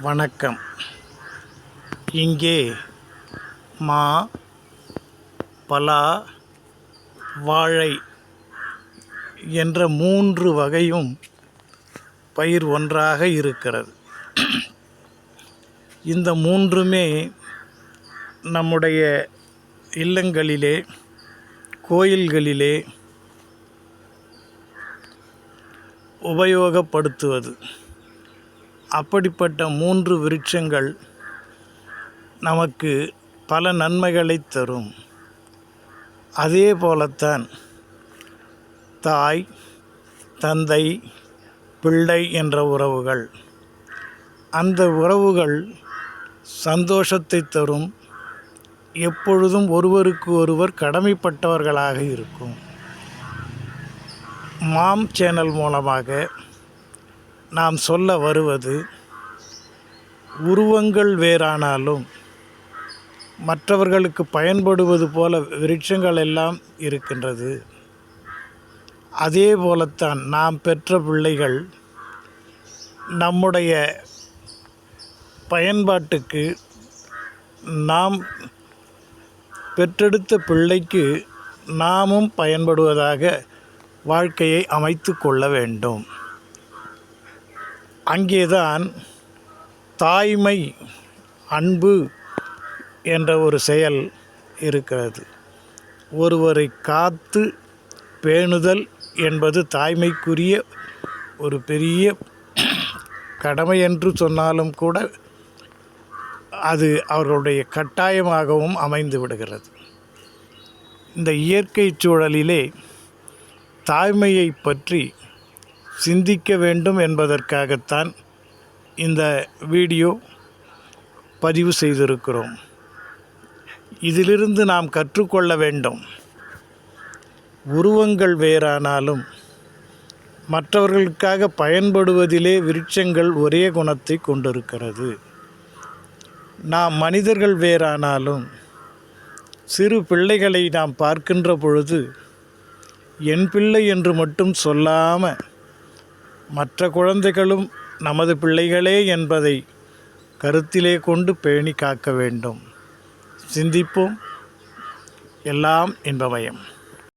வணக்கம். இங்கே மா, பலா, வாழை என்ற 3 வகையும் பயிர் ஒன்றாக இருக்கிறது. இந்த 3மே நம்முடைய இல்லங்களிலே, கோயில்களிலே உபயோகப்படுத்துவது. அப்படிப்பட்ட 3 விருட்சங்கள் நமக்கு பல நன்மைகளை தரும். அதே போலத்தான் தாய், தந்தை, பிள்ளை என்ற உறவுகள். அந்த உறவுகள் சந்தோஷத்தை தரும். எப்பொழுதும் ஒருவருக்கு ஒருவர் கடமைப்பட்டவர்களாக இருக்கும். மாம் சேனல் மூலமாக நாம் சொல்ல வருவது, உருவங்கள் வேறானாலும் மற்றவர்களுக்கு பயன்படுவது போல விருட்சங்கள் எல்லாம் இருக்கின்றது. அதே போலத்தான் நாம் பெற்ற பிள்ளைகள் நம்முடைய பயன்பாட்டுக்கு, நாம் பெற்றெடுத்த பிள்ளைக்கு நாமும் பயன்படுவதாக வாழ்க்கையை அமைத்து கொள்ள வேண்டும். அங்கேதான் தாய்மை, அன்பு என்ற ஒரு செயல் இருக்கிறது. ஒருவரை காத்து பேணுதல் என்பது தாய்மைக்குரிய ஒரு பெரிய கடமை என்று சொன்னாலும் கூட அது அவர்களுடைய கட்டாயமாகவும் அமைந்து விடுகிறது. இந்த இயற்கை சூழலிலே தாய்மையை பற்றி சிந்திக்க வேண்டும் என்பதற்காகத்தான் இந்த வீடியோ பதிவு செய்திருக்கிறோம். இதிலிருந்து நாம் கற்றுக்கொள்ள வேண்டும். உருவங்கள் வேறானாலும் மற்றவர்களுக்காக பயன்படுவதிலே விருட்சங்கள் ஒரே குணத்தை கொண்டிருக்கிறது. நாம் மனிதர்கள் வேறானாலும் சிறு பிள்ளைகளை நாம் பார்க்கின்ற பொழுது என் பிள்ளை என்று மட்டும் சொல்லாமல் மற்ற குழந்தைகளும் நமது பிள்ளைகளே என்பதை கருத்திலே கொண்டு பேணி காக்க வேண்டும். சிந்திப்போம். எல்லாம் இன்பமயம்.